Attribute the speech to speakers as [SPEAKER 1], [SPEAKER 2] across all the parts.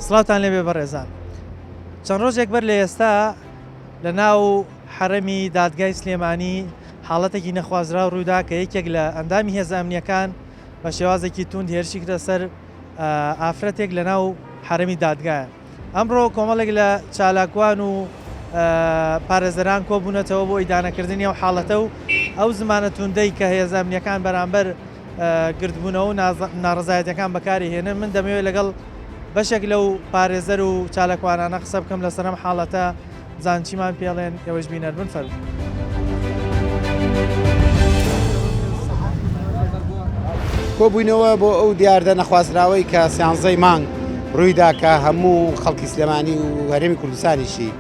[SPEAKER 1] سڵاوتان لێبێ بەڕێزان. چەند ڕۆژێک بەر لە ئێستا لە ناو حرەمی دادگای سلێمانی حاڵەتێکی نەخوازرا ڕوودا کە یەکێک لە ئەندامی هێزە ئەمنیەکان بە شێوازێکی توند هێرشی کردە سەر ئافرەتێک لە ناو حرەمی دادگایە. ئەمڕۆ کۆمەڵێک لە چالاکوان و پارێزەران کۆبوونەتەوە بۆ ئیدانەکردنی ئەو حاڵەتە و ئەو زمانە توندەی کە هێزە ئەمنیەکان بەرامبەر گردبوونەوە و ناڕزایەتەکان بەکاری هێنن. من دەمەوێت لەگەڵ بەشێک لەو پارێزەر و چالاکوانانە قسە بکەم لەسەر ئەم حاڵەتە زانچیمان پێڵێن ئێوەش بینەر بن فەرموو.
[SPEAKER 2] کۆبوونەوە بۆ ئەو دیاردە نەخوازراوەی کە سیانزەی مانگ ڕوویدا کە هەموو خەڵکی سلێمانی و هەرێمی کوردستانیشی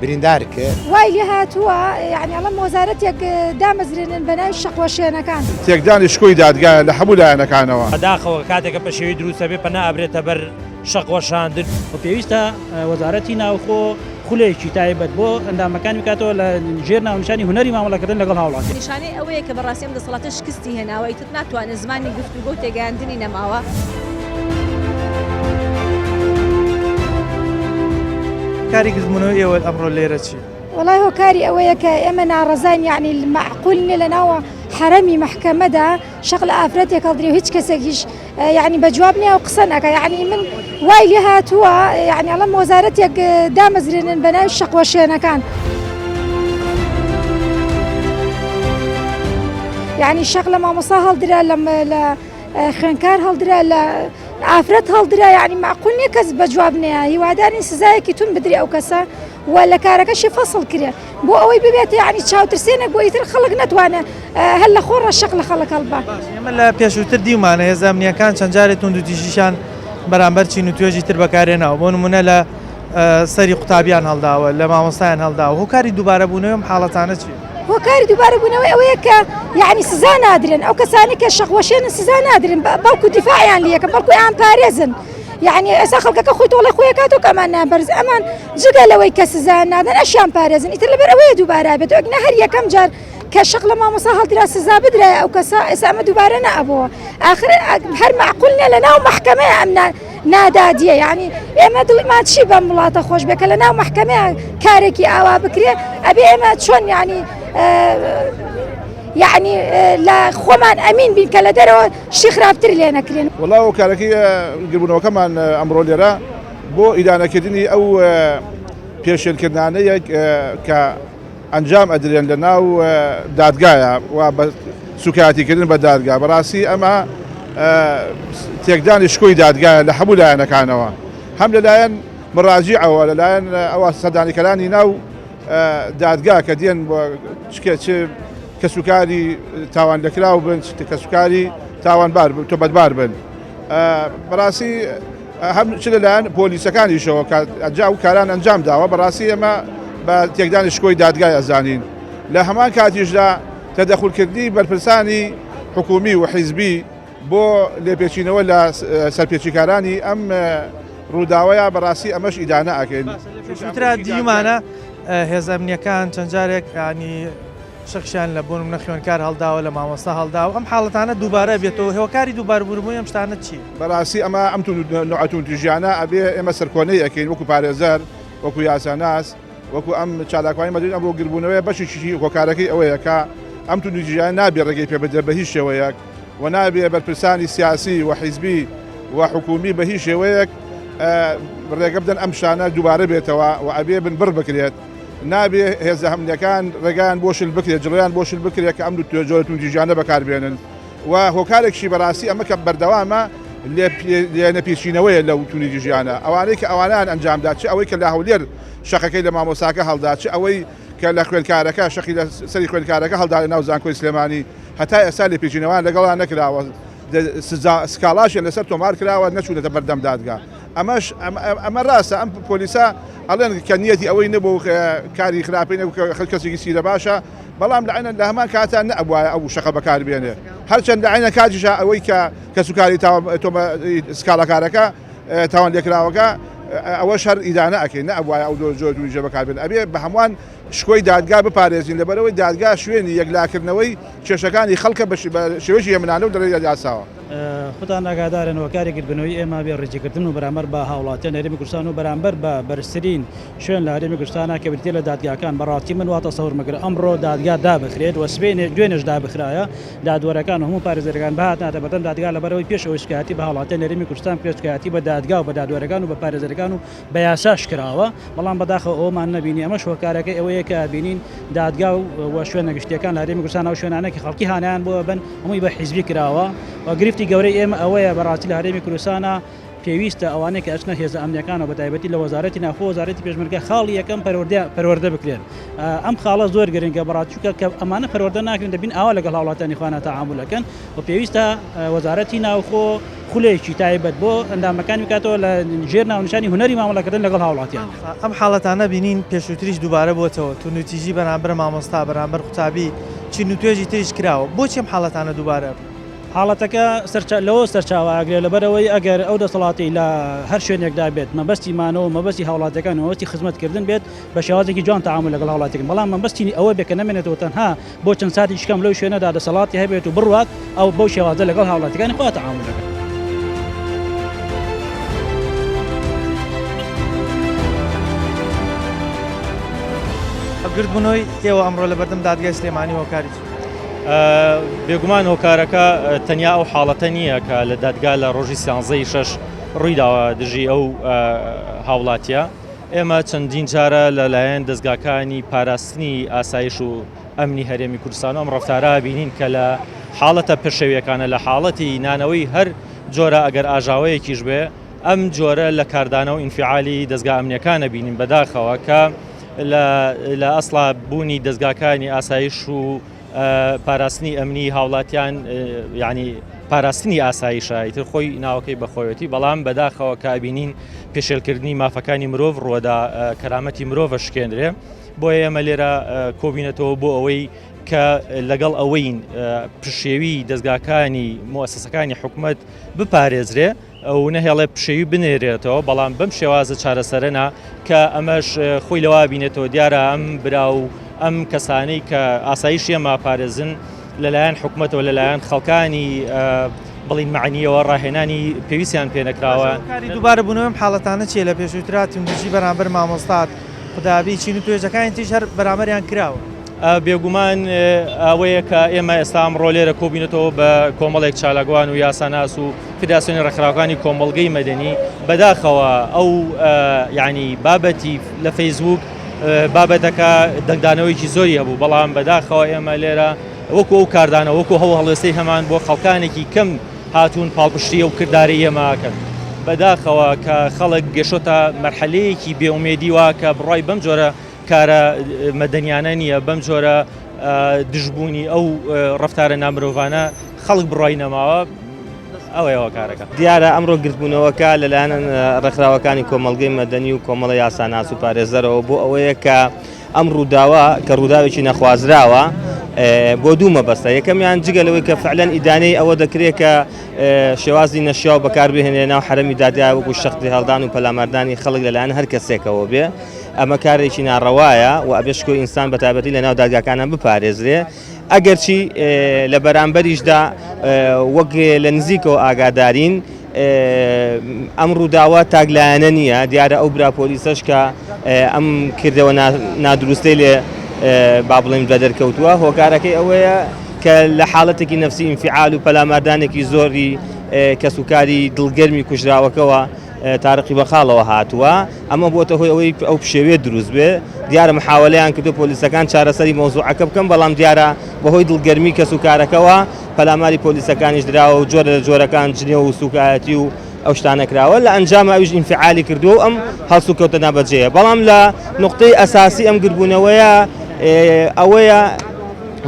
[SPEAKER 2] بریندار کرد.
[SPEAKER 3] وای لێ هاتووە یعنی ئەڵەم وەزارەتێک دامەزرێنن بە ناوی شەقوەشێنەکان.
[SPEAKER 4] تێکدانی شکۆی دادگایە لە هەموو لایەنەکانەوە.
[SPEAKER 5] بەداخەوە کاتێکە بە شێوەی دروستە بێ پەنا ئەبرێتە بەر شەقوەشاندن.
[SPEAKER 6] پێویستە وەزارەتی ناوخۆ خولەیەکی تایبەت بۆ ئەندامەکانی بکاتەوە لە ژێر ناونیشانی هونەری مامەڵەکردن لەگەڵ هاوڵاتی.
[SPEAKER 7] نیشانەی ئەوەیە کە بەڕاستی ئەم دەسەڵاتە شکستی هێناوە ئیتر ناتوانێت زمانی گفتوگۆ و تێگەیاندنی نەماوە.
[SPEAKER 1] کاری گزمونەوەی ئێوە ئەمڕۆ لێرە چی؟
[SPEAKER 3] وڵای هۆکاری ئەوەیە کە ئێمە ناڕەزان یعنی معقول نیە لە ناوە حرەمی محکەمەدا شەق لە ئافرەتێک هەڵدرێ و هیچ کەسێکیش یعنی بە جواب نییە و قسە نەکە. یعنی من وای لێ هاتووە یعنی ئەڵەم وەزارەتێک دامەزرێنن بە ناوی شەقوەشێنەکان. یعنی شەق لە مامۆستا هەڵدرا لە خوێنکار هەڵدرا لە ئافرەت هەڵدرا. یعنی معقول نییە کەس بە جواب نییە. هیواداری سزایەکی تون بدرێ ئەو کەسە و لە کارەکەشی فەسڵ کرێ بۆ ئەوەی ببێت یعنی چاوترسێنێک بۆ ئیتر خەڵک نەتوانێت هەر لە خۆڕە شەق لە خەڵک هەڵبا.
[SPEAKER 1] ئێمە لە پێشووتر دیومانە هێزە ئەمنیەکان چەند جارێک توند و تیژیشان بەرامبەر چین و توێژی تر بەکارێنەوە. بۆ نمونە لە سەری قوتابیان هەڵداوە، لە مامۆستایان هەڵداوە. هۆکاری دووبارە بوونەوەی ئەم حاڵەتانە چی؟
[SPEAKER 3] هۆکاری دووبارە بوونەوەی ئەوەیە کە یعنی سزا نادرێن ئەو کەسانی کە شەقوەشێنن سزا نادرێن بەڵکو دیفاعیان لەکەن بەڵکو ئەیان پارێزن. یعنی ئێستا خەڵکەکە خۆی تۆڵی خۆی کاتۆ کە ئەمان نابەرز ئەمان جگە لەوەی کە سزا نادەن ئەشیان پارێزن ئیتر لەبەر ئەوەیە دووبارە بێت ئەگنە هەر یەکەم جار کە شەق لە مامۆستا هەڵدرا سزا بدرایە ئەو کەسە ئێستا ئەمە دووبارە نەئەبووە. ئاخر هەر معقول نییە لە ناو محکەمەیە ئەم نادادیە. یعنی ئێمە دڵمان چی بەم وڵاتە خۆش بێ کە لە ناو محکەمەیە کارێکی ئاوا بکرێ ئەبێ ئێمە چۆن یعنی لە خۆمان ئەمین بین کە لە دەرەوە شی خراپتر لێ نەکرێن.
[SPEAKER 4] وەڵاو کارەکەی گربوونەوەکەمان ئەمڕۆ لێرە بۆ ئیدانەکردنی ئەو پێشێنکردانەیەک کە ئەنجام ئەدرێن لە ناو دادگایە و بە سوکاتیکردن بە دادگا. بەڕاستی ئەمە تێکدانی شکۆی دادگایە لە هەموو لایەنەکانەوە، هەم لەلایەن مراجعەوە لەلایەن ئەوە سەردانیکەرانی ناو دادگا کە دێن بۆ کەسوکاری تاوان لەکراو بن، کەسوکاری تاوانبار تۆبەتبار بن. بەڕاستی هەم چ لەلایەن پۆلیسەکانیشەوە ئەجا و کاران ئەنجام داوە. بەڕاستی ئێمە بە تێکدانی شکۆی دادگای ئەزانین. لە هەمان کاتیشدا تەدەخولکردنی بەرپرسانی حکومی و حیزبی بۆ لێپێچینەوە لە سەرپێچیکارانی ئەم ڕووداوەیە بەڕاستی ئەمەش ئیدانە ئەکەین.
[SPEAKER 1] پێشووترا دیومانە هێزە ئەمنیەکان چەند جارێک ینی شەخشیان لە بۆن منە خوێنکار هەڵداوە، لە مامۆستا هەڵداوە. ئەم حاڵەتانە دووبارە بێتەوە. هۆکاری دووباربوونەوەی ئەم شتانە چی؟
[SPEAKER 4] بەڕاستی ئەمە ئەم نوعەتون تیژیانە ئەبێ ئێمە سەرکۆنەی ئەەکەین وەکو پارێزەر، وەکو یاساناس، وەکو ئەم چالاکوانی مەدرین ئەم بۆ گربوونەوەی بەشیشی هۆکارەکەی ئەوەیە کە ئەم تونجیان نابێ ڕێگەی پێ بدە بە هیچ شێوەیەک و نابێ بەرپرسانی سیاسی و حیزبی و حکومی بە هیچ شێوەیەک ڕێگە بدەن ئەم شانە دووبارە بێتەوە و ئەبێ بنبڕ بکرێت. نابێ هێزە هەمنیەکان ڕێگان بۆ شل بکرێت، جڕیان بۆ شل بکرێت کە ئەم جۆرە تونجیژانە بەکاربێنن. و هۆکارێکشی بەڕاستی ئەمە کە بەردەوامە لێ نەپێچینەوەیە لەو تونجیژیانە. ئەوانەی کە ئەوانیان ئەنجامدا، چ ئەوەی کە لە هەولێر شەقەکەی لە مامۆستاکە هەڵدا، چ ئەوەی کە لە خوێنکارەکە شەقی لە سەری خوێنکارەکە هەڵدا لە ناو زانکۆی سلێمانی هەتا ئێستا لێپێچینەوەیان لەگەڵیان نەکراوە. سکاڵاشیان لەسەر تۆمار کراوە نەچوونەتە بەردەم دادگا. ئەمە ڕاستە. ئەم پۆلیسا ئەڵێن کە نیەتی ئەوەی نەبوو کاری خراپی نەبوو کەسێکی سیرە باشە، بەڵام لە عینە لە هەمان کاتان نەبووایە ئەو شەقە بەکاربێنێ. هەرچەند لە عینە کاتیشە ئەوەی کە کەسوکاری سکاڵەکارەکە تاوان لێکراوەکە ئەوەش هەر ئیدانە ئەکەین، نەبووایە ئەو جۆرە بەکاربێن. ئەبێ بە هەمووان شکۆی دادگا بپارێزین لەبەرەوەی دادگا شوێنی یەکلاکردنەوەی کێشەکانی خەڵکە بە شێوەیەکی یەمنانە و دەڕێ یاساوە.
[SPEAKER 6] خۆتان ئاگادارن وەکارێکردبنەوەی ئێمە بێ ڕێجێکردن و بەرامبەر بە هاوڵاتیان هەرێمی کوردستان و بەرامبەر بە بەرزترین شوێن لە هەرێمی کوردستانە کە بریتێ لە دادگاکان بەڕاستی من واتە سەور مەگرە ئەمڕۆ دادگا دابخرێت و دوێنێش دابخرایە دادوەرەکان و هەموو پارێزەرەکان بەهاتناتە بەردەم دادگا لەبەرەوەی پێشەوەی شکایەتی بە هاوڵاتیان هەرێمی کوردستان پێشکایەتی بە دادگا و بە دادوەرەکان و بە پارێزەرەکان و بە یاساش کراوە بەڵام بەداخەوە ئەومان نەبینی ئەمەش هۆکارەکەی ئەوەیە کە بینین دادگا و شوێنە گشتیەکان لە هەرێمی کوردستان و شوێنانێکی خەڵکی هانیان بۆ بن هەمووی بە حیزبی کراوە و گرفتی گەورەی ئێمە ئەوەیە بەڕاستی لە هەرێمی کوردستانە پێویستە ئەوانەیە کە ئەچنە هێزە ئەمنیەکان و بەتایبەتی لە وەزارەتی ناوخۆ وەزارەتی پێشمەرگە خاڵی یەکەم پەروەردە بکرێن ئەم خاڵە زۆر گرنگە بەڕاستیکە کە ئەمانە پەروەردە ناکرێن دەبین ئاوا لەگەڵ هاوڵاتیانی خوانە تەعامولەکەن و پێویستە وەزارەتی ناوخۆ خولەیەکی تایبەت بۆ ئەندامەکانی بکاتەوە لە ژێر ناونیشانی هونەری مامەڵەکردن لەگەڵ هاوڵاتیان.
[SPEAKER 1] ئەم حاڵەتانە بینین پێشووتریش دووبارە بۆتەوە تونوتیژی بەرامبەر مامۆستا بەرامبەر قوتابی چی نوتێژی تریش کراوە بۆچی ئەم حاڵەتانە دووبارە
[SPEAKER 6] حاڵەتەکە لەوە سەرچاواگرێت لەبەرەوەی ئەگەر ئەو دەسەڵاتی لە هەر شوێنێکدا بێت مەبەستی مانەوە مەبەستی هاوڵاتەکان وەستی خزمەتکردن بێت بە شێوازێکی جوان تەعامل لەگەڵ هاوڵاتێکن بەڵام مەبەستی ئەوە بێت کە نەمێنێتەوە تەنها بۆ چەند ساتی شکەم لەو شوێنەدا دەسەڵاتی هەبێت و بڕوات ئەو بەو شێوازە لەگەڵ هاوڵاتەکانی خوا تەعاملەکەن.
[SPEAKER 1] گردبوونەوەی ئێوە ئەمڕۆ لە بەردەم دادگای سلێمانی هۆکاری
[SPEAKER 5] بێگومان هۆکارەکە تەنیا ئەو حاڵەتە نییە کە لە دادگا لە ڕۆژی سیانزەی شەش ڕوویداوە دژی ئەو هاوڵاتیە ئێمە چەندین جارە لەلایەن دەستگاکانی پاراستنی ئاسایش و ئەمنی هەرێمی کوردستان ئەم ڕەفتارە بینین کە لە حاڵەتە پێشەویەکانە لە حاڵەتی نانەوەی هەر جۆرە ئەگەر ئاژاوەیەکیش بێ ئەم جۆرە لە کاردانە و ئینفعالی دەستگا ئەمنیەکانە بینین بەداخەوە کە لە ئەسڵا بوونی دەستگاکانی ئاسایش و پاراستنی ئەمنی هاوڵاتیان یعنی پاراستنی ئاسایشایتر خۆی ناوەکەی بەخۆیەتی بەڵام بەداخەوە کابینین پێشێلکردنی مافەکانی مرۆڤ ڕووەدا کەرامەتی مرۆڤە شکێنرێ بۆیە ئێمە لێرە کۆبینەتەوە بۆ ئەوەی کە لەگەڵ ئەوەین پشێوی دەستگاکانی مؤسسەکانی حکوومەت بپارێزرێ ئەو نەهێڵێ پشێوی بنێرێتەوە بەڵام بەم شێوازە چارەسەرەنا کە ئەمەش خۆی لەوا بینێتەوە دیارە ئەم برا و ئەم کەسانەی کە ئاسایش ئێمە پارێزن لەلایەن حکوومەتەوە لەلایەن خەڵکانی بڵین معنیەوە ڕاهێنانی پێویستیان پێنەکراوە.
[SPEAKER 1] دووبارە بوونەوەم حاڵەتانە چیە لە پێشووترا توندژی بەرامبەر مامۆستات قوتابی چین و توێژەکانی تیش هەر بەرامبەریان کراوە.
[SPEAKER 5] بێگومان ئەوەیە کە ئێمە ئێستا ئەمڕۆ لێرە کۆبینێتەوە بە کۆمەڵێک چالاکوان و یاساناس و فدراسیۆنی ڕێکخراوەکانی کۆمەڵگەی مەدەنی بەداخەوە ئەو یعنی بابەتی لە فەیسبوک بابەتەکە دەنگدانەوەیکی زۆری هەبوو بەڵام بەداخەوە ئێمە لێرە وەکو ئەو کاردانە وەکو هەڵوێستەی هەمان بۆ خەڵکانێکی کەم هاتوون پاڵپشتی و کردداری ئێمەکەن بەداخەوە کە خەڵک گەشتە مەرحەلەیەکی بێئومێدی وا کە بڕای بەم جۆرە کارە مەدەنیانە نییە بەم جۆرە دژبوونی ئەو ڕەفتارە نامرۆڤانە خەڵک بڕای نەماوە ئەوەیەوە کارەکە.
[SPEAKER 8] دیارە ئەمڕۆ گرتبوونەوەکە لەلایەن ڕێکخراوەکانی کۆمەڵگەی مەدەنی و کۆمەڵە یاساناس و پارێزەرەوە بۆ ئەوەیە کە ئەم ڕووداوە کە ڕووداوێکی نەخوازراوە بۆ دوو مەبەستە یەکەمیان جگەلەوەی کە فعلەن ئیدانەی ئەوە دەکرێت کە شێوازی نەشیاو بەکاربهێنێ ناو حرەمی دادگا وەکو شەختی هەڵدان و پەلاماردانی خەڵک لەلایەن هەر کەسێکەوە بێ ئەمە کارێکی ناڕەوایە و ئەبێشکۆ ئینسان بە تایبەتی لە ناو دادگاکانە بپارێزرێ ئەگەرچی لە بەرامبەریشدا وەک لە نزیکەوە ئاگادارین ئەم ڕووداوە تاگلایەنە نییە دیارە ئەو برا پۆلیسەش کە ئەم کردەوە نادروستەی لێ با بڵێم بە دەرکەوتووە هۆکارەکەی ئەوەیە کە لە حاڵەتێکی نەفسی ئینفعال و پەلاماردانێکی زۆری کەسوکاری دڵگەرمی کوژراوەکەوە تارقی بەخاڵەوە هاتووە ئەمە بۆتە هۆی ئەوەی ئەو پشێوێت دروست بێ دیارە محاوەلەیان کردو پۆلیسەکان چارەسەری مۆزوعەکە بکەم بەڵام دیارە بەهۆی دڵگەرمی کەسوکارەکەەوە پەلاماری پۆلیسەکانیش درراوە و جۆرە لە جۆرەکان جنێ و سوکایەتی و ئەو شتانەکراوە لە ئەنجام ئەویش ئینفعالی کردو و ئەم هەڵسو کەوتە نابەجێیە بەڵام لە نقطەی ئەساسی ئەم گربوونەوەیە ئەوەیە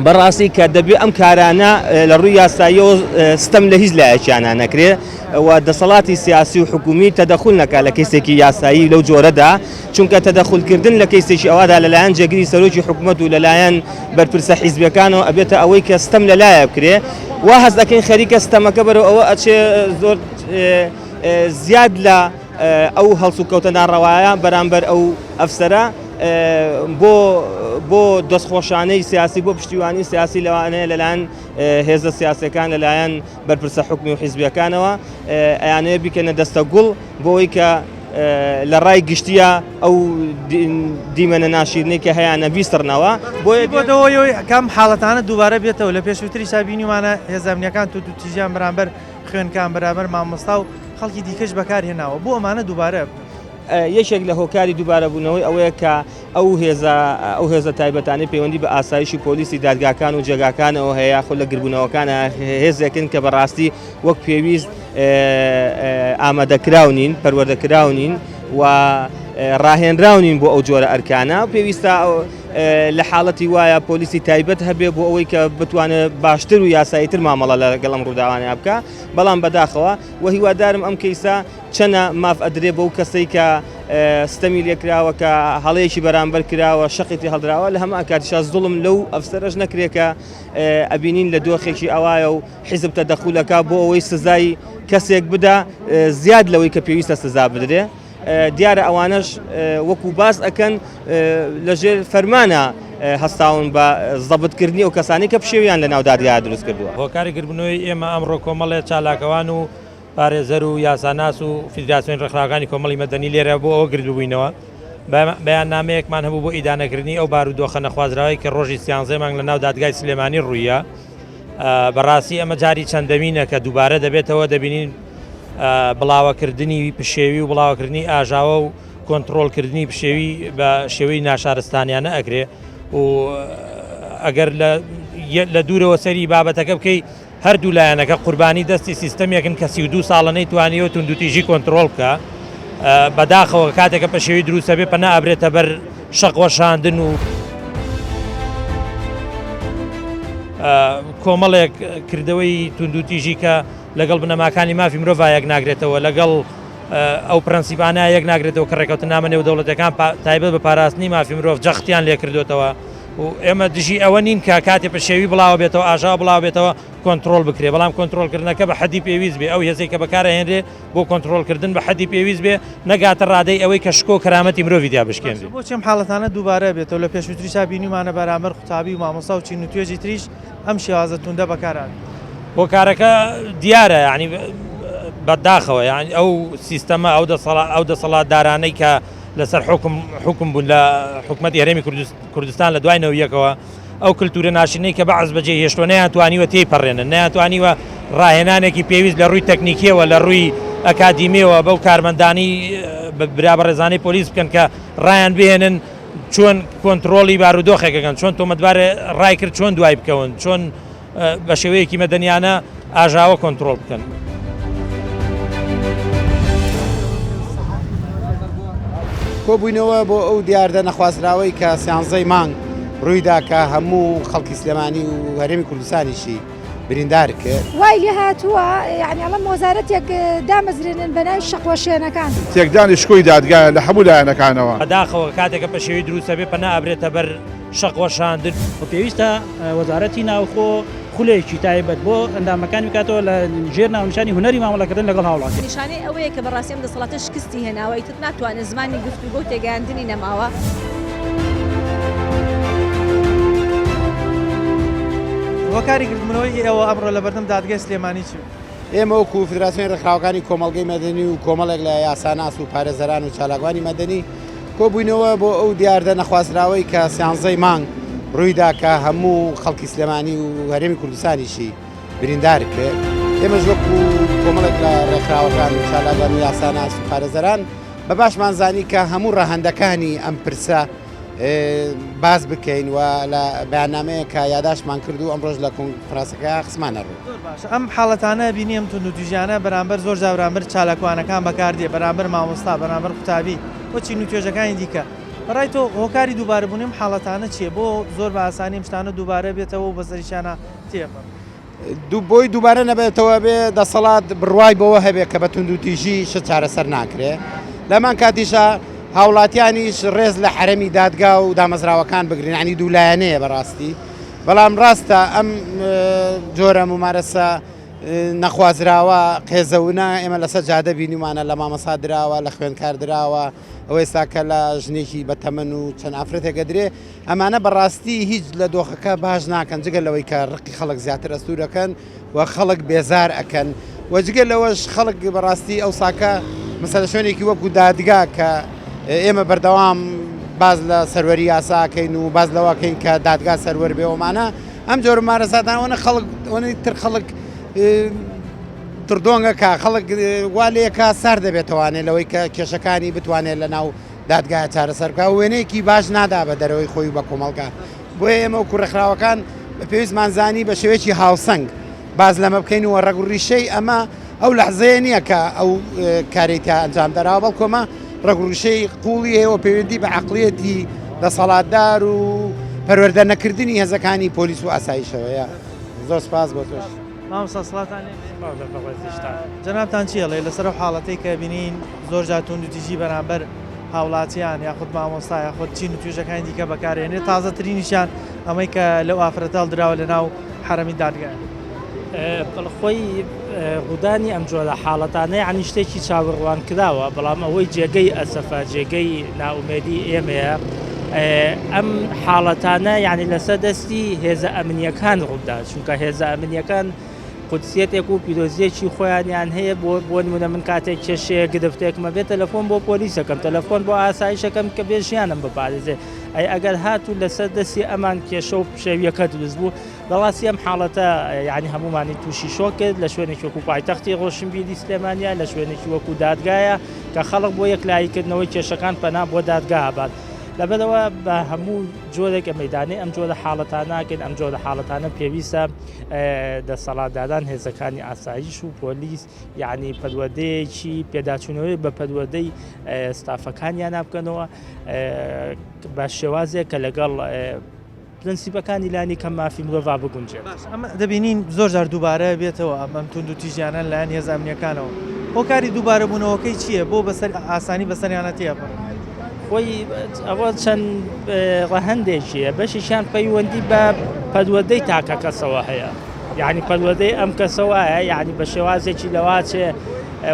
[SPEAKER 8] بەڕاستی کە دەبێ ئەم کارانە لە ڕووی یاساییەوە ستەم لە هیچ لایەکیانە نەکرێ و دەسەڵاتی سیاسی و حکومی تەدەخول نەکات لە کەسێکی یاسایی لەو جۆرەدا چونکە تەدەخولکردن لە کەسێکی ئەوەدا لەلایەن جێگیری سەرۆکی حکوومەت و لەلایەن بەرپرسە حیزبیەکانەوە ئەبێتە ئەوەی کە ستەم لەلایە بکرێ وا هەست دەکەین خەریکە ستەمەکە بەرەو ئەوە ئەچێ زۆر زیاد لە ئەو هەڵسوکەوتە ناڕەوایە بەرامبەر ئەو ئەفسەرە بۆ دەستخۆشانەی سیاسی بۆ پشتیوانی سیاسی لەوانەیە لەلایەن هێزە سیاسەکان لەلایەن بەرپرسە حکمی و حیزبیەکانەوە ئەیانەیە بیکەنە دەستە گوڵ بۆەوەی کە لە ڕای گشتیە ئەو دیمەنە ناشیرنەی کە هەیەە بیستڕنەوە
[SPEAKER 1] بۆدەوەی کەم حاڵەتانە دووبارە بێتەوە لە پێشووتری سابینیمانە هێزانامنیەکان تووتیژیان بەرامبەر خوێنکان بەرامبەر مامۆستا و خەڵکی دیکەش بەکارهێناوە بۆ ئەمانە دووبارە
[SPEAKER 8] یەکێک لە هۆکاری دووبارە بوونەوەی ئەوەیە کە ئەو هێزە تایبەتانی پەیوەندی بە ئاسایشی پۆلیسی دادگاکان و جێگاکانەوە هەیە خۆ لە گربوونەوەکانە هێزێکن کە بەڕاستی وەک پێویست ئامادەکراونین پەروەردەکراونین و ڕاهێنراونین بۆ ئەو جۆرە ئەرکانە پێویستە لە حاڵەتی وایە پۆلیسی تایبەت هەبێ بۆ ئەوەی کە بتوانێت باشتر و یاساییتر مامەڵە لەگەڵ ئەم ڕووداوانە بکە بەڵام بەداخەوە و هیوادارم ئەم کەیسا چەنە ماف ئەدرێ بەو کەسەی کە ستەمی لێکراوە کە هەڵەیەکی بەرامبەر کراوە شەقیتی هەڵدراوە لە هەموو کاتیشا زوڵم لەو ئەفسەرەش نەکرێکە ئەبینین لە دۆخێکی ئەوایە و حیزب تەدەخولەکە بۆ ئەوەی سزای کەسێک بدا زیاد لەوەی کە پێویستە سزا بدرێ دیارە ئەوانش وەکو باس ئەکەن لەژێر فەرمانە هەستاون بە زەبتکردنی و کەسانی کە پشێویان لە ناو دادگا دروست کردووە
[SPEAKER 9] هۆکاری گربنەوەی ئێمە ئەمڕۆ کۆمەڵێ چالاکەوان و پارێزەر و یاساناس و فیدراسیۆن ڕێکخراوەکانی کۆمەڵی مەدەنی لێرە بۆ ئەوە گردبووینەوە بەیان نامەیەکمان هەبوو بۆ ئیدانەکردنی ئەو بارودۆخە نەخوازراوی کە ڕۆژی 13 مانگ لە ناو دادگای سلێمانی ڕوویە بەڕاستی ئەمە جاری چەندەمینە کە دووبارە دەبێتەوە دەبینین بڵاوەکردنی پشێوی و بڵاوکردنی ئاژاوە و کۆنتترۆلکردنی پشێوی بە شێوەی ناشارستانیانە ئەگرێ و ئەگەر لە دوورەوە سەری بابەتەکە بکەی هەردوو لایەنەکە قوربانی دەستی سیستەمێکن کە 32 ساڵانەی توانیوە توندوتیژی کۆنتترۆل بکە بەداخەوە کاتێکە پشێوی دروستە بێ پەنا ئەبرێتە بەر شەقوەشاندن و کۆمەڵێک کردەوەی توندوتیژی کە لەگەڵ بنەماکانی مافی مرۆڤ یەک ناگرێتەوە لەگەڵ ئەو پرەنسیبانە یەک ناگرێتەوە کە ڕێکەوتن نامە نێودەوڵەتەکان تایبەت بە پاراستنی مافی مرۆڤ جەختیان لێ کردوێتەوە و ئێمە دژی ئەوە نین کە کاتێ پشێوی بڵاو بێتەوە ئاژا بڵاو بێتەوە کۆنتترۆل بکرێ بەڵام کۆنتترۆلکردنەکە بە حەدی پێویست بێ ئەو هێزەی کە بەکارهێنرێ بۆ کۆنتترۆلکردن بە حەدی پێویست بێ نەگاتە ڕادەی ئەوەی کە شکۆ کەرامەتی مرۆڤی دیا بشکێنێ
[SPEAKER 1] بۆ چەم حاڵەتانە دووبارە بێتەوە لە پێشووتری چابینیمانە بەرامبەر قوتابی و مامۆستا و چین و توێژی تریش ئەم شێوازە توندە بەکاران
[SPEAKER 9] هۆکارەکە دیارە ینی بەداخەوە یانی ئەو سیستەمە ئەو دەسەڵاتدارانەی کە لەسەر حکم بوون لە حکومەتی هەرێمی کوردستان لە دوای نەویەکەوە ئەو کللتورە ناشرینەی کە بەعز بەجێ هێشتۆ نەیانتوانیوە تێیپەڕێنن نەیانتوانیوە ڕاهێنانێکی پێویست لە ڕووی تەکنیکیەوە لە ڕووی ئەکادیمیەوە بەو کارمەندانی برابە ڕێزانەی پۆلیس بکەن کە ڕایان بهێنن چۆن کۆنتترۆلی بارودۆخێکەکەن چۆن تۆمەتبارێ ڕای کرد چۆن دوای بکەون چۆن بە شێوەیەکی مەدەنیانە ئاژاوە کۆنتترۆل بکەن.
[SPEAKER 2] کۆبووینەوە بۆ ئەو دیاردە نەخوازراوەی کە سیانزەی مانگ ڕوویدا کە هەموو خەڵکی سلێمانی و هەرێمی کوردستانیشی بریندار کرد
[SPEAKER 3] وای لێ هاتووە یعنی ئەڵەم وەزارەتێک دامەزرێنن بە ناوی شەقوەشێنەکان
[SPEAKER 4] تێکدانی شکۆی دادگایە لە هەموو لایەنەکانەوە
[SPEAKER 9] بەداخەوە کاتێکە پشێوی دروستە بێ پەنا ئەبرێتە بەر شەقوەشاندن
[SPEAKER 6] و پێویستە وەزارەتی ناوخۆ خولێکی تایبەت بۆ ئەندامەکانی بکاتەوە لە ژێر ناونیشانی هونەری مامەڵەکردن لەگەڵ هاوڵات
[SPEAKER 7] نیشانەی ئەوەیە کە بەڕاستی ئەم دەسەڵاتە شکستی هێناوە ئیتر ناتوانێت زمانی گفتوگۆ و تێگەیاندنی نەماوە
[SPEAKER 1] هۆکاری گرتمنەوەی ئێوە ئەمڕۆ لە بەردەم دادگای سلێمانی چی
[SPEAKER 2] ئێمە وەکو فیدراسیۆنی ڕێکخراوەکانی کۆمەڵگەی مەدەنی و کۆمەڵێک لە یاساناس و پارێزەران و چالاکوانی مەدەنی کۆبووینەوە بۆ ئەو دیاردە نەخوازراوەی کە سیانزەی مانگ ڕوویدا کە هەموو خەڵکی سلێمانی و هەرێمی کوردستانیشی بریندار کرد ئێمەش وەکو کۆمەڵێک لە ڕێکخراوەکان و چالاکوان و یاساناس و پارێزەران بە باشمان زانی کە هەموو ڕەهەندەکانی ئەم پرسە باز بکەین و لە بەیاننامەیە کە یاداشمان کرد و ئەمڕۆژ لە کۆنفرانسەکە قسمانە ڕوو
[SPEAKER 1] ئەم حاڵەتانە بینیم توندوتیژیانە بەرامبەر زۆر جا بەرامبەر چالاکوانەکان بەکاردێ بەرامبەر مامۆستا بەرامبەر قوتابی بۆ چین و توێژەکانی دیکە بەڕای تۆ هۆکاری دووبارەبوونیم حاڵەتانە چییە بۆ زۆر بە ئاسانی شتانە دووبارە بێتەوە و بەسەریشانە تێپە
[SPEAKER 2] بۆی دووبارە نەبێتەوە بێ دەسەڵات بڕوای بەوە هەبێت کە بە توندوتیژی شت چارەسەر ناکرێ لەمان کاتیشە هاوڵاتیانیش ڕێز لە حرەمی دادگا و دامەزراوەکان بگرین عنی دوولایەنەیە بەڕاستی بەڵام ڕاستە ئەم جۆرە ممارەسە نەخوازراوە قێزەونە ئێمە لەسەر جادە بینیمانە لە مامەسا دراوە لە خوێندکار دراوە ئەوەی ساکە لە ژنێکی بەتەمەن و چەند ئافرەتێکە درێ ئەمانە بەڕاستی هیچ لە دۆخەکە باش ناکەن جگە لەوەی کە ڕقی خەڵک زیاتر ئەستورەکەن و خەڵک بێزار ئەکەن وەجگە لەوەش خەڵک بەڕاستی ئەو ساکە مەسەلە شوێنێکی وەکو دادگا کە ئێمە بەردەوام باز لە سەروەری یاساکەین و باز لەوەکەین کە دادگا سەروەر بێەوەمانە ئەم جۆرە مارەساتانەوەنە خەڵک تر خەڵک تردۆنگەکە خەڵک والەیەکە سار دەبێتوانێت لەوەی کە کێشەکانی بتوانێت لە ناو دادگای چارەسەرکە وێنەیەکی باش نادا بە دەرەوەی خۆی بە کۆمەڵگا بۆیە ئێمە و کوڕەخراوەکان پێویستمانزانی بە شێوەیەکی هاوسنگ باز لەمە بکەین و ڕێگوڕیشەی ئەمە ئەو لەحزەیە نییە کە ئەو کارێتیا ئەنجام دەراوە بەڵکۆمە ڕێگوڕیشەی قوڵی هەیە و پەیوەندی بە عەقڵیەتی دەسەڵاتدار و پەروەردە نەکردنی هێزەکانی پۆلیس و ئاسایشەوەیە زۆر سپاس بۆ تۆش.
[SPEAKER 1] مامۆستا سڵاتان جەنابتان چیەڵێ لەسەر و حاڵەتەی کە بینین زۆر جاتون دوتیژی بەرامبەر هاوڵاتیان یاخود مامۆستا یاخود چین و توێژەکانی دیکە بەکارێنێت تازەترینیشان ئەمەی کە لەو ئافرەتە هەڵدراوە لە ناو حرەمی دادگای
[SPEAKER 10] خۆی ڕوودانی ئەم جۆرە حاڵەتانەیە عنی شتێکی چاوەڕوان کراوە بەڵام ئەوەی جێگەی ئەسەفا جێگەی ناومێدی ئێمەیە ئەم حاڵەتانە یعنی لەسەر دەستی هێزە ئەمنیەکان ڕوودا چونکە هێزە ئەمنیەکان قودسیەتێک و پیرۆزیەکی خۆیانیان هەیە بۆ نمونە من کاتێک کێشەیە گرفتێکمە بێت تەلەفۆن بۆ پۆلیسەکەم تەلەفۆن بۆ ئاسایشەکەم کە بێژیانم بپارێزێ ئەگەر هاتوو لەسەر دەستی ئەمان کێشە و شێویەکە دروست بوو بەڵاستی ئەم حاڵەتە یعنی هەمومانی تووشی شۆ کرد لە شوێنێکی وەکو پایتەختی ڕۆشنبیری سلێمانیا لە شوێنێکی وەکو دادگایە کە خەڵک بۆ یەکلاییکردنەوەی کێشەکان پەنا بۆ دادگا هەبات لەبەرەوە بە هەموو جۆرێکە مەدانی ئەم جۆرە حاڵەتاناکەن ئەم جۆرە حاڵەتانە پێویستە دەسەڵاتداران هێزەکانی ئاسایش و پۆلیس یعنی پەروەردەیەکی پێداچوونەوەی بە پەروەردەی ستافەکانیان نابکەنەوە بە شێوازێک کە لەگەڵ پرەنسیپەکانی لانی کەم مافی مرۆڤ بگونجێت.
[SPEAKER 1] دەبینین زۆر جار دووبارە بێتەوە ئەم تونند و تیژیانە لایەن هێز ئەمنیەکانەوە هۆکاری دووبارە بوونەوەکەی چییە بۆ بەسەر ئاسانی بەسەریانە تێبە
[SPEAKER 10] خۆی ئەوە چەند ڕەهەندێکیە بەشیشیان پەیوەندی بە پەروەردەی تاکە کەسەوە هەیە یعنی پەروەردەی ئەم کەسەوەیە یعنی بە شێوازێکی لەواچێ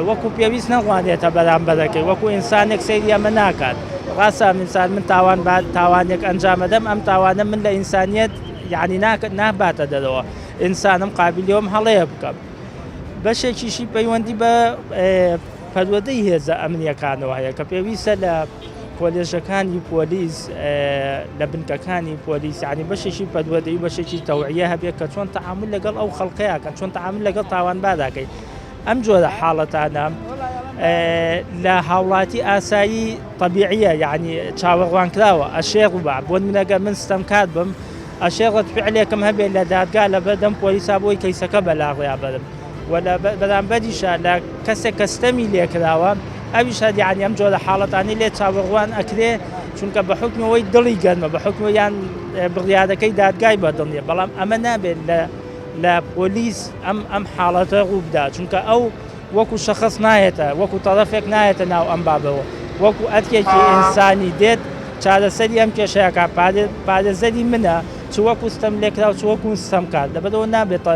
[SPEAKER 10] وەکو پێویست نەڕوانێتە بەرامبەرەکەی وەکو ئینسانێک سەیری ئەمە ناکات ڕاستە ئینسان من تاوانێک ئەنجامەدەم ئەم تاوانە من لە ئینسانیەت یعنی ناباتە دەرەوە ئینسانم قابلیەوەم هەڵەیە بکەم بەشێکیشی پەیوەندی بە پەروەردەی هێزە ئەمنیەکانەوە هەیە کە پێویستە لە کۆلێژەکانی پۆلیس لە بنکەکانی پۆلیس ینی بەشێکی پەروەردەی بەشێکی تەوعیە هەبێت کە چۆن تەعامل لەگەڵ ئەو خەڵقەیەکە چۆن تەعامل لەگەڵ تاوانباداکەی ئەم جۆرە حاڵەتانە لە هاوڵاتی ئاسایی طبیعیە یعنی چاوەڕوان کراوە ئەشێڕوبە بۆ منەگە من ستەمکات بم ئەشێڕەت فعلێکم هەبێت لە دادگا لە بەردەم پۆلیسا بۆی کەیسەکە بەلاغڵیا بەرم و لە بەرامبەریشە لە کەسێک کەستەمی لێکراوە ئەویش یعنی ئەم جۆرە حاڵەتانی لێ چاوەڕوان ئەکرێ چونکە بە حکمەوەی دڵی گەرمە بە حکمەوەیان بڕیارەکەی دادگای بەدڵنیە بەڵام ئەمە نابێت لە پۆلیس ئەم حاڵەتە ڕووبدا چونکە ئەو وەکو شەخص نایەتە وەکو تەرەفێک نایەتە ناو ئەم بابەوە وەکو ئەتکێکی ئینسانی دێت چارەسەری ئەم کێشەیەکە پارێزەری منە چ وەکو ستەم لێکرا و چ وەکو ستەم کات لەبەرەوە نابێت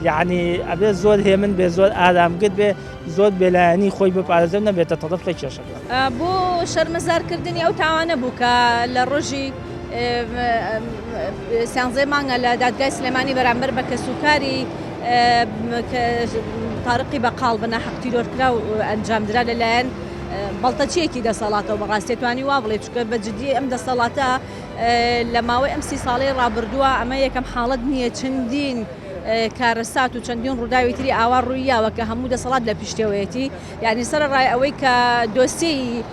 [SPEAKER 10] یعنی ئەبێ زۆر هێمن بێ زۆر ئارامگرت بێ زۆر بێلایەنی خۆی بپارێزم نەبێتە تەرەف لە کێشەکە
[SPEAKER 7] بۆ شەرمەزارکردنی ئەو تاوانە بوو کە لە ڕۆژی سیانزەی مانگە لە دادگای سلێمانی بەرامبەر بە کەسوکاری تارقی بەقاڵ بە ناحەق تیرۆرکرا و ئەنجامدرا لەلایەن بەڵتەچیەکی دەسەڵاتەوە بەڕاستێتوانی وا بڵێ چکە بەجددی ئەم دەسەڵاتە لە ماوەی ئەم 30 ساڵەی ڕابردووە ئەمە یەکەم حاڵەت نییە چەندین کارەسات و چەندین ڕووداوی تری ئاوا ڕوویاوە کە هەموو دەسەڵات لە پشتەوەیەتی یعنی سەرڕای ئەوەی کە دۆسیی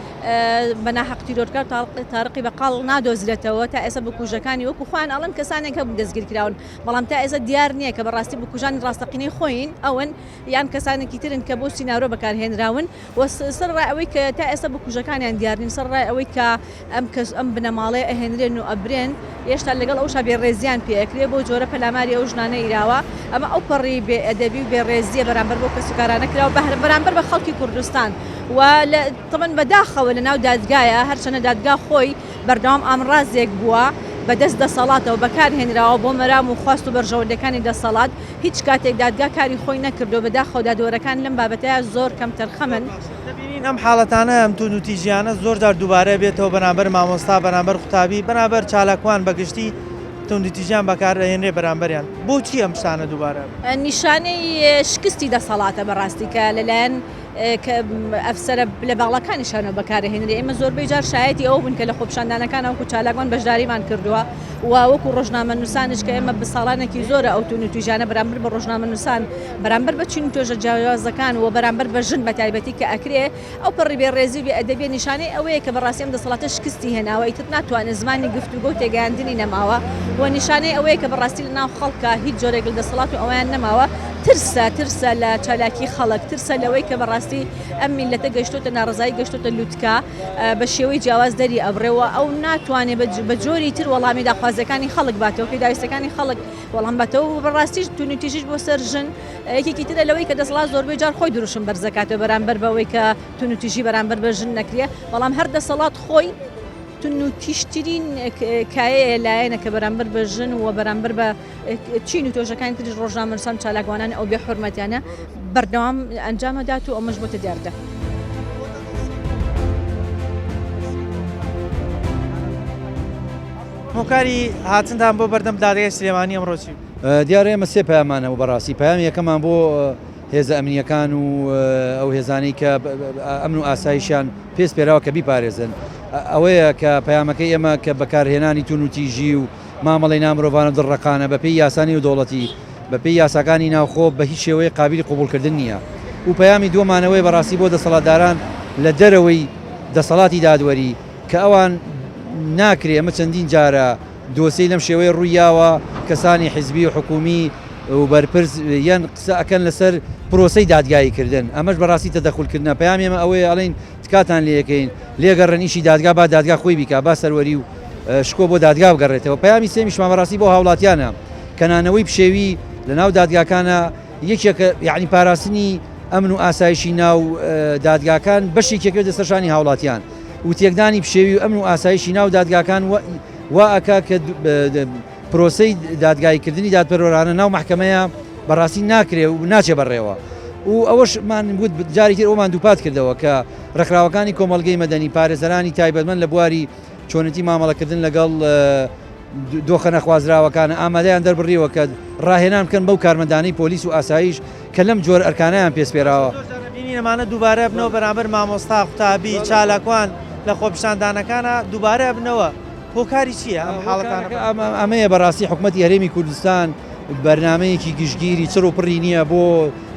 [SPEAKER 7] بە ناحەق تیرۆرکار تارقی بەقاڵ نادۆزرێتەوە تا ئێستا بکوژەکانی وەکو خوان ئەڵەن کەسانێک هەبوو دەستگیرکراون بەڵام تا ئێستا دیار نییە کە بەڕاستی بکوژانی ڕاستەقینەی خۆین ئەوەن یان کەسانێکی ترن کە بۆ سیناورۆ بەکارهێنراون و سەرڕای ئەوەی کە تا ئێستا بکوژەکانیان دیارنین سەرڕای ئەوەی کە ئەم بنەماڵەیە ئەهێنرێن و ئەبرێن هێشتا لەگەڵ ئەوشا بێڕێزیان پێکرێ بۆ جۆرە پەلاماری ئەو ژنانە ئیراوە ئەمە ئەو پەڕی بێئەدەبی و بێڕێزیە بەرامبەر بۆ کەسوکارانە کراوە بەرامبەر بە خەڵکی کوردستان و تەمەن بەداخەوە لە ناو دادگایە هەرچەنە دادگا خۆی بەردەوام ئامڕازێک بووە بەدەست دەسەڵاتەوە بەکارهێنراوە بۆ مەرام و خواست و بەرژەوەندەکانی دەسەڵات هیچ کاتێک دادگا کاری خۆی نەکردو بەداخەوە دادوەرەکان لەم بابەتەیە زۆر کەم تەرخەمن.
[SPEAKER 1] دەبینین ئەم حاڵەتانە ئەم تونوتیژیانە زۆر دووبارە بێتەوە بەرامبەر مامۆستا بەرامبەر قوتابی بەرامبەر چالاکوان بەگشتی تونوتیژیان بەکارهێنرێ بەرامبەریان بۆچی ئەم شتانە دووبارە
[SPEAKER 7] نیشانەی شکستی دەسەڵاتە بەڕاستی کە لەلایەن ئەفسەرە لە باڵەکانیشانەوە بەکارهێنرێ ئێمە زۆربەی جار شایەتی ئەو بوون کە لە خۆپشاندانەکان وەکو چالاکوان بەشداریمان کردووە و وەکو ڕۆژنامە نووسانش کە ئێمە بەساڵانێکی زۆرە ئەو تونوتیژانە بەرامبەر بە ڕۆژنامە نووسان بەرامبەر بە چین و تۆژە جیاوازەکان و بەرامبەر بە ژن بە تایبەتی کە ئەکرێ ئەو پڕی بێڕێزی بێ ئەدەبێ نیشانەی ئەوەیە کە بەڕاستی ئەم دەسەڵاتە شکستی هێناوە ئیتر ناتوانێت زمانی گفتوگۆ و تێگەیاندنی نەماوە و نیشانەی ئەوەیە کە بەڕاستی لە ناو خەڵکە هیچ جۆرێک لە دەسەڵات و ئەویان نەماوە ترسە لە چالاکی خەڵک ترسە لەوەی کە بەڕاستی ئەم میلەتە گەشتۆتە ناڕزایی گەشتۆتە لووتکە بە شێوەی جیاواز دەری ئەبڕێەوە ئەو ناتوانێت بە جۆری تر وەڵامی داخوازەکانی خەڵک باتەوە پێداویستەکانی خەڵک وەڵام باتەوە بەڕاستیش تونوتیژیش بۆ سەر ژن یەکێکی ترە لەوەی کە دەسەڵات زۆربەی جار خۆی دروشم بەرزەکاتەوە بەرامبەر بەوەی کە تونوتیژی بەرامبەر بە ژن نەکرێ بەڵام هەر دەسەڵات خۆی تونوتیشترین کایەیە لایەنە کە بەرامبەر بە ژن و بەرامبەر بە چین و تۆژەکانی تریش ڕۆژنامە نووسان چالاکوانان ئەو بێ حورمەتیانە بەردەوام ئەنجامەدات و ئەمەش بۆتە دیاردە.
[SPEAKER 1] هۆکاری هاتنتان بۆ بەردەم دادگای سلێمانی ئەمڕۆچی
[SPEAKER 11] دیارە ئێمە سێ پەیامانە و بەڕاستی پەیامی یەکەمان بۆ هێزە ئەمنیەکان و ئەو هێزانەی کە ئەمن و ئاساییشیان پێست پێراوە کە بیپارێزن ئەوەیە کە پەیامەکەی ئێمە کە بەکارهێنانی تونوتیژی و مامەڵی نامرۆڤانە دڕەقانە بەپێی یاسانی و دەوڵەتی بەپێی یاساکانی ناوخۆ بە هیچ شێوەیە قابلی قبولکردن نییە و پەیامی دووەمانەوەی بەڕاستی بۆ دەسەڵاتداران لە دەرەوەی دەسەڵاتی دادوەری کە ئەوان ناکرێ ئەمە چەندین جارە دۆسەی لەم شێوەیە ڕوویاوە کەسانی حیزبی و حکومی و بەرپرس یان قسە ئەکەن لەسەر پرۆسەی دادگاییکردن ئەمەش بەڕاستی تەدەخولکردنە پەیامی ئێمە ئەوەیە ئەڵێن تکاتان لێەکەین لێگەڕن ئیشی دادگا با دادگا خۆی بیکا با سەروەری و شکۆ بۆ دادگا بگەڕێتەوە پەیامی سێمیشمان بەڕاستی بۆ هاوڵاتیانە کەنانەوەی پشێوی لە ناو دادگاکانە یەکێکە یعنی پاراستنی ئەمن و ئاسایشی ناو دادگاکان بەشێکێکە دەسەرشانی هاوڵاتیان و تێکدانی پشێوی و ئەمن و ئاسایشی ناو دادگاکان وا ئەکا کە پرۆسەی دادگاییکردنی دادپەروەرانە ناو محکەمەیە بەڕاستی ناکرێ و ناچێ بەڕێوە و ئەوەشمان بود جاری تر ئەومان دووپات کردەوە کە ڕێکخراوەکانی کۆمەڵگەی مەدەنی پارێزەرانی تایبەتمەند لە بواری چۆنەتی مامەڵەکردن لەگەڵ دۆخە نەخوازراوەکانە ئامادەیان دەربڕیەوە کە ڕاهێنان بکەن بەو کارمەندانەی پۆلیس و ئاسایش کە لەم جۆر ئەرکانەیان پێسپێراوە
[SPEAKER 1] ئەمانە دووبارە بنەوە بەرامبەر مامۆستا قوتابی چالاکوان لە خۆپشاندانەکانە دووبارە بنەوە هۆکاری چییە ئەم حاڵەتانە
[SPEAKER 11] ئەمەیە بەڕاستی حکوومەتی هەرێمی کوردستان بەرنمەیەکی گشتگیری چڕ و پڕی نییە بۆ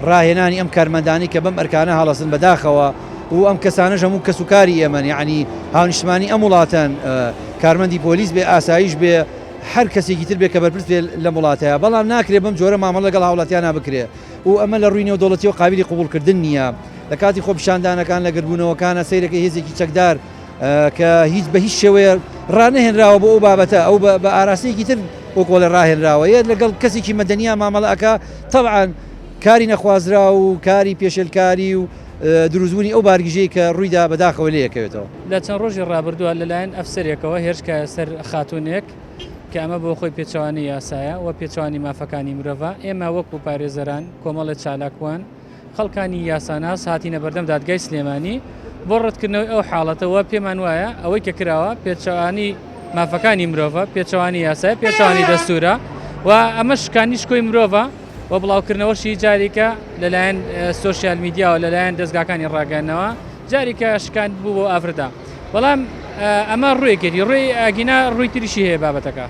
[SPEAKER 11] ڕاهێنانی ئەم کارمەندانی کە بەم ئەرکانە هەڵەسن بەداخەوە و ئەم کەسانەش هەموو کەسوکاری ئێمە یعنی هاونیشتمانی ئەم وڵاتەن کارمەندی پۆلیس بێ ئاسایش بێ هەر کەسێکی تر بێ کە بەرپرس بێ لە وڵاتەیە بەڵام ناکرێ بەم جۆرە مامەڵە لەگەڵ هاوڵاتیانە بکرێ و ئەمە لە ڕووی نێودەوڵەتی و قابلی قبولکردن نییە لە کاتی خۆپیشاندانەکان لە گربوونەوەکانە سەیرەکەی هێزێکی چەکدار کە هیچ بە هیچ شێوەیە ڕانەهێنراوە بۆ ئەو بابەتە ئەو بە ئاراستەیەکی تر بۆ کۆڵە ڕاهێنراوە یە لەگەڵ کەسێکی مەدەنیە مامەڵەکە طبعاً کاری نەخوازرا و کاری پێشێلکاری و دروستبوونی ئەو بارگیژەی کە ڕوویدا بەداخەوە لەیەکەوێتەوە
[SPEAKER 10] لە چەند ڕۆژی ڕابردووە لەلایەن ئەفسەرێکەوە هێرشکە سەر خاتونێک کە ئەمە بۆ خۆی پێچوانی یاسایە و پێچوانی مافەکانی مرۆڤ ئێمە وەکو پارێزەران کۆمەڵە چالاکوان خەڵکانی یاساناس هاتینە بەردەم دادگای سلێمانی بۆ ڕەتکردنەوەی ئەو حاڵەتەوە پێمان وایە ئەوەی کە کراوە پێچەوانی مافەکانی مرۆڤ پێچەوانی یاسای پێچەوانی دەستورە و ئەمە شکانی شکۆی مرۆڤ و بڵاوکردنەوەشی جاریکە لەلایەن سوۆسیال میدیا و لەلایەن دەستگاکانی ڕاگەنەوە جاریکە شکان بوو بۆ ئافرەتا بەڵام ئەمە ڕوویەکردی ڕووی ئاگینا ڕووی تریشی هەیە بابەتەکە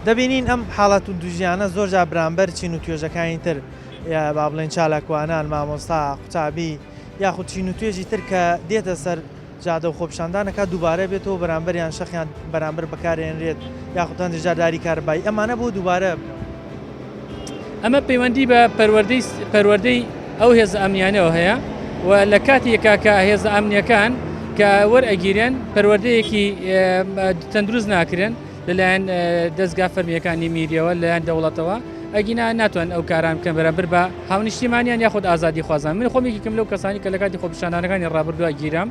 [SPEAKER 1] دەبینین ئەم حاڵەت و دوژیانە زۆر جا بەرامبەر چین و توێژەکانی تر یا با بڵێن چالاکوانان مامۆستا قوتابی یاخود چین و توێژی تر کە دێتە سەر جادە و خۆپشاندانەکە دووبارە بێتەوە بەرامبەریان شەخیان بەرامبەر بەکارێنرێت یاخودان دژاداری کاربایی ئەمانە بۆ دووبارە
[SPEAKER 10] ئەمە پەیوەندی بە پەروەردەی ئەو هێز ئەمنیانەوە هەیە و لە کاتێکا کە هێز ئەمنیەکان کە وەرئەگیرێن پەروەردەیەکی تەندروست ناکرێن لەلایەن دەستگا فەرمیەکانی میریەوە لەلایەن دەوڵەتەوە ئەگینا ناتوان ئەو کاران بکەن بەرامبەر بە هاونیشتیمانیان یاخود ئازادی خوازان من خۆمێکیکەم لەو کەسانی کە لە کاتی خۆپیشاندانەکانی ڕابردووە گیرام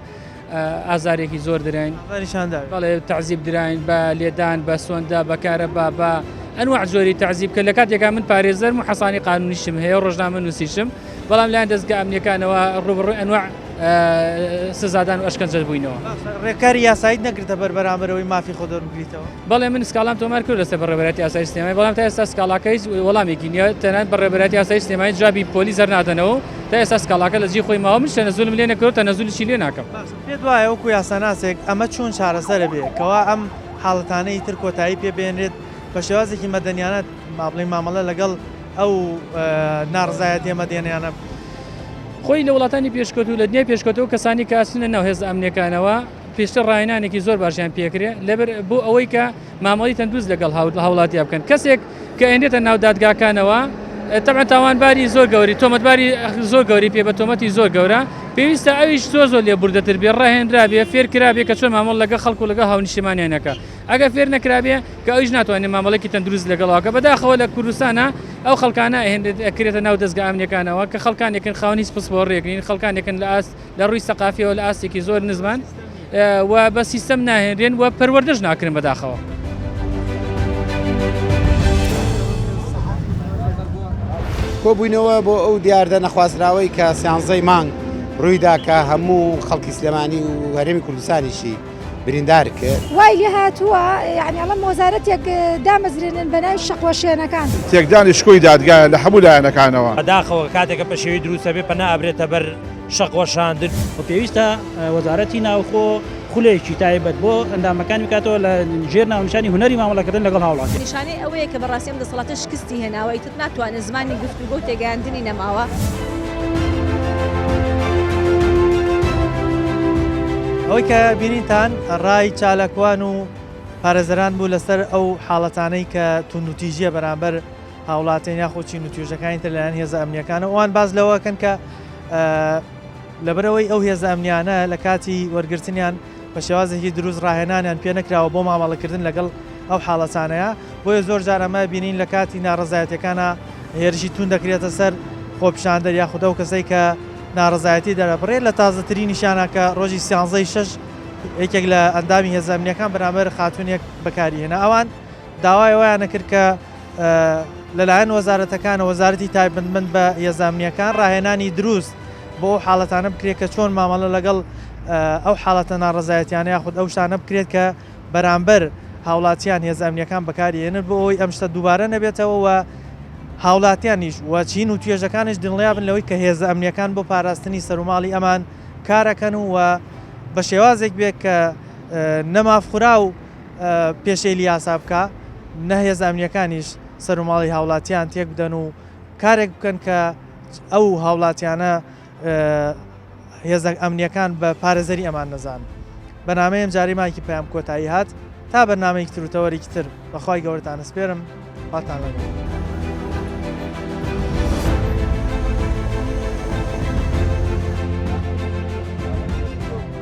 [SPEAKER 12] ئازارێکی زۆر درێن
[SPEAKER 1] نیشاندا
[SPEAKER 12] بەڵێ تعزیب دراین بە لێدان بە سۆندا بەکارە بە ئەنواع زۆری تعزیب کە لە کاتێکا من پارێزەرم و حەسانی قانونیشم هەیە و ڕۆژنامە نووسیشم بەڵام لایەن دەستگا ئەمنیەکانەوە ڕوبڕووی ئەنواع سزادان و ئەشکەنجە بووینەوە
[SPEAKER 1] ڕێکاری یاساییت نەگرتە بەرامبەرەوەی مافی خۆدەور بگریتەوە
[SPEAKER 12] بەڵێ من سکاڵام تۆمار کرد لەسەر بەڕێبەتی یاسایی سینەمای بەڵام تا ئێستا سکاڵاکەی وەڵامێکی نییە تەنانەت بەڕێبەتی یاسایی سینەمای جوابی پۆلیس هەرنادەنەوە تا ئێستا سکاڵاکە لە جێ خۆی ماوە من تەنەزولم لێ نەکرد تەنەزولیشی لێ ناکەم
[SPEAKER 1] پێت وایە وەکو یاساناسێک ئەمە چۆن چارەسەرە بێ کەوا ئەم حاڵەتانەی تر کۆتایی پێ بێنرێت بە شێوازێکی مەدەنیانە مابڵی مامەڵە لەگەڵ ئەو ناڕزایەتی مەدەنیانە
[SPEAKER 12] خۆی لە وڵاتانی پێشکەوت و لە دنیای پێشکەوتەوە کەسانی کاسنە ناو هێز ئەمنیەکانەوە پێشتر ڕاهێنانێکی زۆر باشیان پێکرێ لەبەر بۆ ئەوەی کە مامەڵی تەندروست لەگەڵ هاوڵاتیا بکەن کەسێک کە ئێنێتە ناو دادگاکانەوە تەبعەن تاوانباری زۆر گەوری تۆمەتباری زۆر گەوری پێ بە تۆمەتی زۆر گەورە پێویستە ئەویش زۆر لێ بوردەتر بێ ڕاهێنرا بێ فێر کرابێ کە چۆن مامەڵ لەگە خەڵکو لەگە هاونیشتمانیانەکە ئەگە فێر نەکرابێ کە ئەویش ناتوانێت مامەڵێکی تەندروست لەگەڵەوەکە بەداخەوە لە کوردستانە ئەو خەڵکانە ئەکرێتە ناو دەستگا ئەمنیەکانەوە کە خەڵکانێکن خاوەنی پسپۆڕێکین خەڵکانێکن لە ڕووی سەقافیەوە لە ئاستێکی زۆر نزمان و بە سیستەم ناهێنرێن و پەروەردەش ناکرن بەداخەوە.
[SPEAKER 2] کۆبووینەوە بۆ ئەو دیاردە نەخوازراوەی کە سیانزەی مانگ ڕوویدا کە هەموو خەڵکی سلێمانی و هەرێمی کوردستانیشی بریندار کرد
[SPEAKER 3] وای لێ هاتووە یعنی ئەڵەم وەزارەتێک دامەزرێنن بە ناوی شەقوەشێنەکان
[SPEAKER 4] تێکدانی شکۆی دادگایە لە هەموو لایەنەکانەوە
[SPEAKER 9] بەداخەوە کاتێکە پێشێوی دروستە بێ پەنا ئەبرێتە بەر شەقوەشاندن
[SPEAKER 6] و پێویستە وەزارەتی ناوخۆ خولەیەکی تایبەت بۆ ئەندامەکانی بکاتەوە لە ژێر ناونیشانی هونەری مامەڵەکردن لەگەڵ هاوڵاتی
[SPEAKER 7] نیشانەی ئەوەیە کە بەڕاستی ئەم دەسەڵاتە شکستی هێناوە ئیتر ناتوانێت زمانی گفتوگۆ و تێگەیاندنی نەماوە.
[SPEAKER 1] ئەوەی کە بینیتان ڕای چالاکوان و پارێزەران بوو لەسەر ئەو حاڵەتانەی کە توندوتیژیە بەرامبەر هاوڵاتیان یاخۆچین و توێژەکانی تر لەلایەن هێزە ئەمنیەکانە ئەوان باز لەوەکەن کە لەبەرەوەی ئەو هێزە ئەمنیانە لە کاتی وەرگرتنیان بە شێوازێکی دروست ڕاهێنانیان پێ نەکراوە بۆ مامەڵەکردن لەگەڵ ئەو حاڵەتانەیە بۆیە زۆر جار ئەمە بینین لە کاتی ناڕزایەتەکانە هێرشی تون دەکرێتە سەر خۆپیشاندەر یاخودە و کەسەی کە ناڕزایەتی دەرەبڕێت لە تازەترین نیشانەکە ڕۆژی سیانزەی شەش یەکێک لە ئەندامی هێزە ئەمنیەکان بەرامبەر خاتونێک بەکاری هێنا ئەوان داوای ئەویان نەکرد کە لەلایەن وەزارەتەکانە وەزارەتی تایبەتمەند بە هێزە ئەمنیەکان ڕاهێنانی دروست بۆ حاڵەتانە بکرێت کە چۆن مامەڵە لەگەڵ ئەو حاڵەتە ناڕزایەتیانە یاخود ئەو شتانە بکرێت کە بەرامبەر هاوڵاتیان هێزە ئەمنیەکان بەکاری هێنن بۆ ئەوەی ئەم شتە دووبارە نەبێتەوە و هاوڵاتیانیش و چین و توێژەکانش دڵنیا بن لەوەی کە هێزە ئەمنیەکان بۆ پاراستنی سەرماڵی ئەمان کارەکەن و بە شێوازێک بێت کە نەمافخورا و پێشەیلی یاسا بکە نە هێزە ئەمنیەکانیش سەرماڵی هاوڵاتیان تێک بدەن و کارێک بکەن کە ئەو هاوڵاتیانە هێزە ئەمنیەکان بە پارێزەری ئەمان نەزان. بەنامەیەم جاری مایکی پێیان کۆتایی هات تا بەرنامەیەکی تر و تەوەرێکی تر بەخوای گەورەتان سپێرم باتان لەگەڵ.